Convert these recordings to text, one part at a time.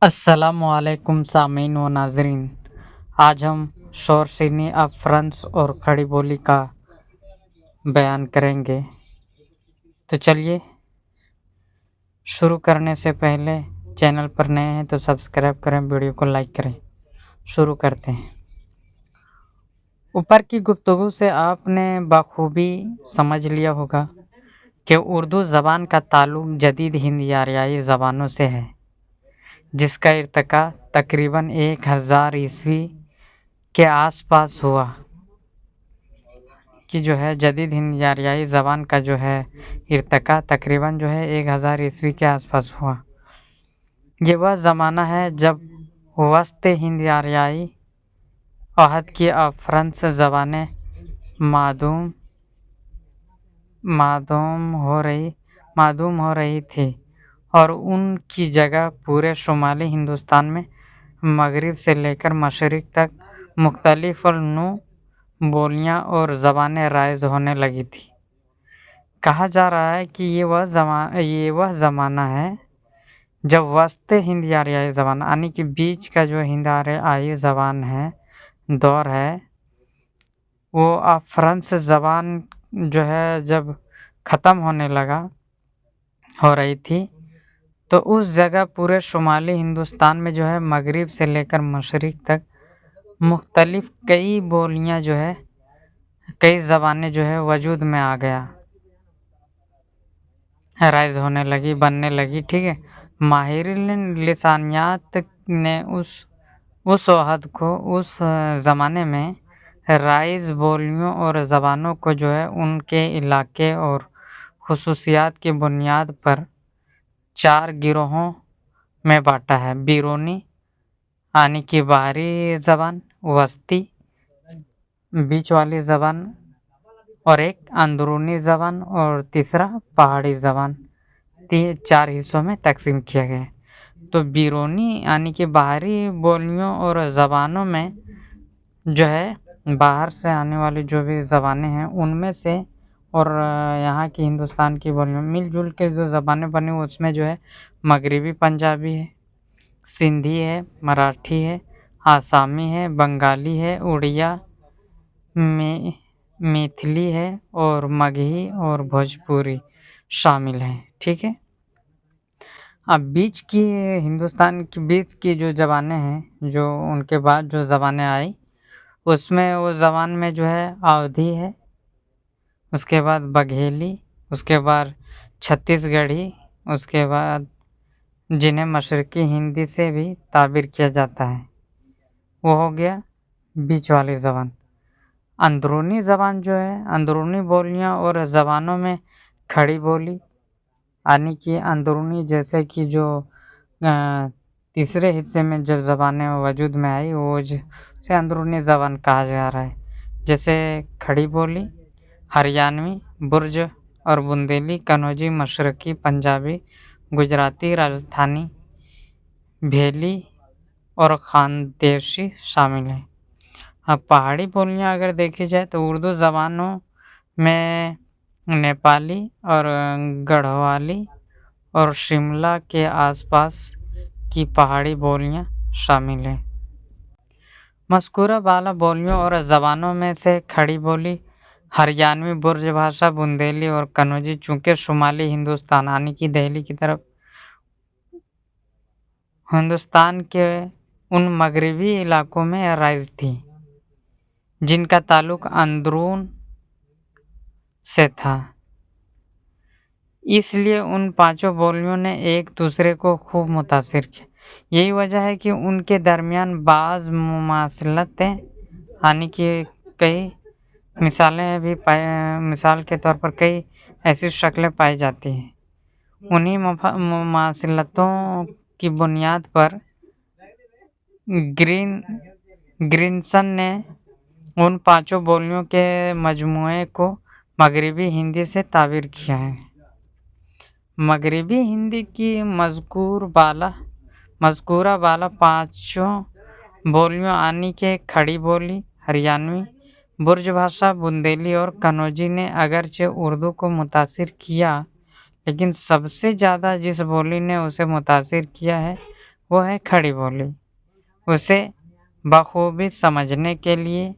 السلام علیکم سامعین و ناظرین، آج ہم شور سینی اب فرانس اور کھڑی بولی کا بیان کریں گے۔ تو چلیے، شروع کرنے سے پہلے چینل پر نئے ہیں تو سبسکرائب کریں، ویڈیو کو لائک کریں۔ شروع کرتے ہیں۔ اوپر کی گفتگو سے آپ نے بخوبی سمجھ لیا ہوگا کہ اردو زبان کا تعلق جدید ہند آریائی زبانوں سے ہے، جس کا ارتقاء تقریباً 1000 عیسوی کے آس پاس ہوا۔ کہ جدید ہند آریائی زبان کا ارتقاء تقریباً 1000 عیسوی کے آس پاس ہوا۔ یہ وہ زمانہ ہے جب وسط ہند آریائی عہد کی فرانس زبانیں معدوم ہو رہی تھیں اور ان کی جگہ پورے شمالی ہندوستان میں مغرب سے لے کر مشرق تک مختلف النوع بولیاں اور زبانیں رائج ہونے لگی تھیں۔ کہا جا رہا ہے کہ یہ وہ زمانہ ہے جب وسط ہند آریائی زبان یعنی کہ بیچ کا ہند آریائی زبان ہے دور ہے، وہ فرانس زبان جب ختم ہونے ہو رہی تھی تو اس جگہ پورے شمالی ہندوستان میں مغرب سے لے کر مشرق تک مختلف کئی بولیاں کئی زبانیں وجود میں آ گیا، رائج ہونے لگی، بننے لگی۔ ٹھیک ہے، ماہرین لسانیات نے اس عہد کو اس زمانے میں رائج بولیوں اور زبانوں کو ان کے علاقے اور خصوصیات کی بنیاد پر 4 گروہوں میں بانٹا ہے: بیرونی یعنی کہ باہری زبان، وسطی بیچ والی زبان، اور ایک اندرونی زبان، اور تیسرا پہاڑی زبان۔ 4 حصوں میں تقسیم کیا گیا ہے۔ تو بیرونی یعنی کہ باہری بولیوں اور زبانوں میں باہر سے آنے والی جو بھی زبانیں ہیں ان میں سے اور یہاں کی ہندوستان کی بولیوں مل جل کے جو زبانیں بنی اس میں مغربی پنجابی ہے، سندھی ہے، مراٹھی ہے، آسامی ہے، بنگالی ہے، اڑیا، میتھلی ہے اور مگہی اور بھوجپوری شامل ہیں۔ ٹھیک ہے، اب ہندوستان کی بیچ کی جو زبانیں ہیں، جو ان کے بعد جو زبانیں آئی اس میں وہ زبان میں اودھی ہے، اس کے بعد بگھیلی، اس کے بعد چھتیس گڑھی، اس کے بعد جنہیں مشرقی ہندی سے بھی تعبیر کیا جاتا ہے، وہ ہو گیا بیچ والی زبان۔ اندرونی زبان اندرونی بولیاں اور زبانوں میں کھڑی بولی یعنی کہ اندرونی، جیسے کہ تیسرے حصے میں جب زبانیں وجود میں آئی وہ اسے اندرونی زبان کہا جا رہا ہے، جیسے کھڑی بولی، ہریانوی، برج اور بندیلی، کنوجی، مشرقی پنجابی، گجراتی، راجستھانی، بھیلی اور خاندیشی شامل ہیں۔ اب پہاڑی بولیاں اگر دیکھی جائے تو اردو زبانوں میں نیپالی اور گڑھوالی اور شملہ کے آس پاس کی پہاڑی بولیاں شامل ہیں۔ مذکورہ بالا بولیوں اور زبانوں میں سے کھڑی بولی، ہریانوی، برج بھاشا، بندیلی اور کنوجی چونکہ شمالی ہندوستان یعنی کہ دہلی کی طرف ہندوستان کے ان مغربی علاقوں میں رائج تھی جن کا تعلق اندرون سے تھا، اس لیے ان 5 بولیوں نے ایک دوسرے کو خوب متاثر کیا۔ یہی وجہ ہے کہ ان کے درمیان بعض مماثلتیں یعنی کہ کئی مثال کے طور پر کئی ایسی شکلیں پائی جاتی ہیں۔ انہی مماثلتوں کی بنیاد پر گرینسن نے ان 5 بولیوں کے مجموعے کو مغربی ہندی سے تعبیر کیا ہے۔ مغربی ہندی کی مذکورہ بالا 5 بولیوں یعنی کہ کھڑی بولی، ہریانوی، برج بھاشا، بندیلی اور کنوجی نے اگرچہ اردو کو متاثر کیا، لیکن سب سے زیادہ جس بولی نے اسے متاثر کیا ہے وہ ہے کھڑی بولی۔ اسے بخوبی سمجھنے کے لیے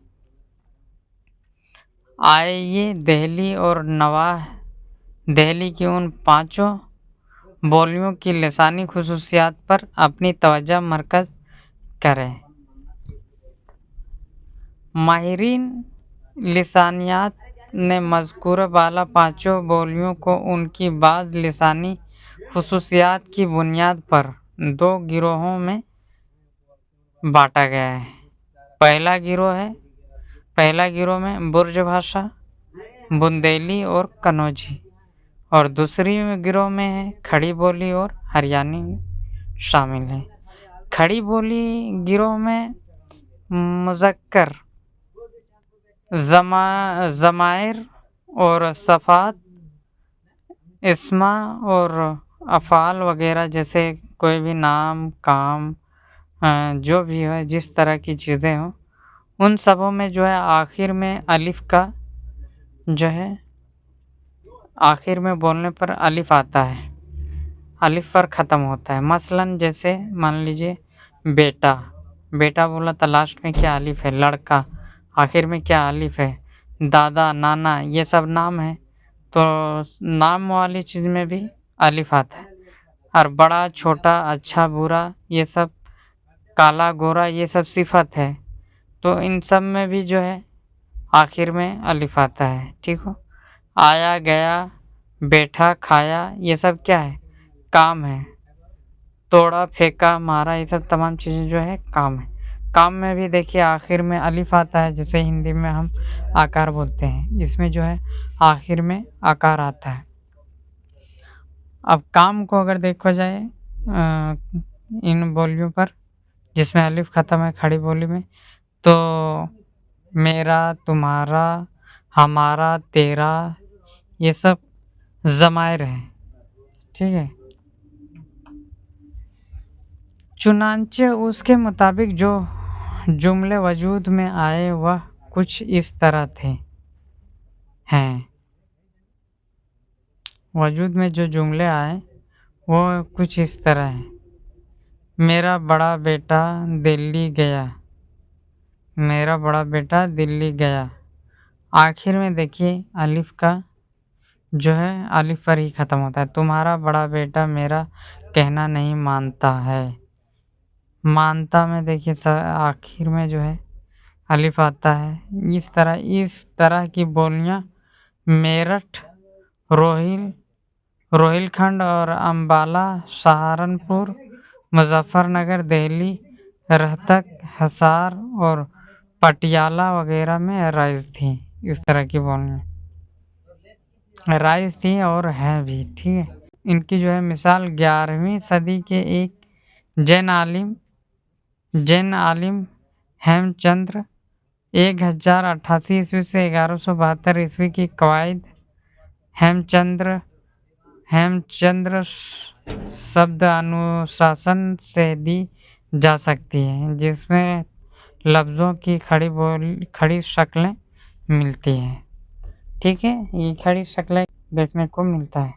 آئیے دہلی اور نواح دہلی کی ان 5 بولیوں کی لسانی خصوصیات پر اپنی توجہ مرکز کریں۔ ماہرین لسانیات نے مذکورہ بالا 5 بولیوں کو ان کی بعض لسانی خصوصیات کی بنیاد پر 2 گروہوں میں بانٹا گیا ہے۔ پہلا گروہ میں برج بھاشا، بندیلی اور کنوجی، اور دوسری گروہ میں ہے کھڑی بولی اور ہریانوی شامل ہیں۔ کھڑی بولی گروہ میں مذکر ضمائر اور صفات، اسماء اور افعال وغیرہ جیسے کوئی بھی نام، کام، جو بھی ہے، جس طرح کی چیزیں ہوں، ان سبوں میں جو ہے آخر میں الف کا جو ہے آخر میں بولنے پر الف آتا ہے، الف پر ختم ہوتا ہے۔ مثلاً جیسے مان لیجیے بیٹا بولا تو لاسٹ میں کیا الف ہے، لڑکا آخر میں کیا الف ہے، دادا، نانا، یہ سب نام ہے تو نام والی چیز میں بھی الف آتا ہے۔ اور بڑا، چھوٹا، اچھا، برا، یہ سب، کالا، گورا، یہ سب صفت ہے تو ان سب میں بھی جو ہے آخر میں الف آتا ہے۔ ٹھیک ہو، آیا، گیا، بیٹھا، کھایا، یہ سب کیا ہے، کام ہے۔ توڑا، پھینکا، مارا، یہ سب تمام چیزیں جو ہے کام ہے۔ کام میں بھی دیکھیے آخر میں الف آتا ہے، جیسے ہندی میں ہم آکار بولتے ہیں، اس میں جو ہے آخر میں آکار آتا ہے۔ اب کام کو اگر دیکھا جائے ان بولیوں پر جس میں الف ختم ہے کھڑی بولی میں، تو میرا، تمہارا، ہمارا، تیرا، یہ سب ضمائر ہیں۔ ٹھیک ہے، چنانچہ اس کے مطابق جو جملے وجود میں آئے وہ کچھ اس طرح ہیں۔ وجود میں جو جملے آئے وہ کچھ اس طرح ہیں: میرا بڑا بیٹا دلی گیا، میرا بڑا بیٹا دلی گیا، آخر میں دیکھیے الف کا جو ہے الف پر ہی ختم ہوتا ہے۔ تمہارا بڑا بیٹا میرا کہنا نہیں مانتا ہے، مانتا میں دیکھیے آخر میں جو ہے الف آتا ہے۔ اس طرح کی بولیاں میرٹھ، روہیل کھنڈ اور امبالہ، سہارنپور، مظفر نگر، دہلی، روہتک، حصار اور پٹیالہ وغیرہ میں رائج تھیں۔ اس طرح کی بولیاں رائج تھیں اور ہیں بھی۔ ٹھیک ہے، ان کی جو ہے مثال 11ویں صدی کے ایک جین عالم ہیم چندر 1088 عیسوی سے 1172 عیسوی کی قواعد ہیم چندر شبد انوشاسن سے دی جا سکتی ہے، جس میں لفظوں کی کھڑی شکلیں ملتی ہیں۔ ٹھیک ہے، یہ کھڑی شکلیں دیکھنے کو ملتا ہے۔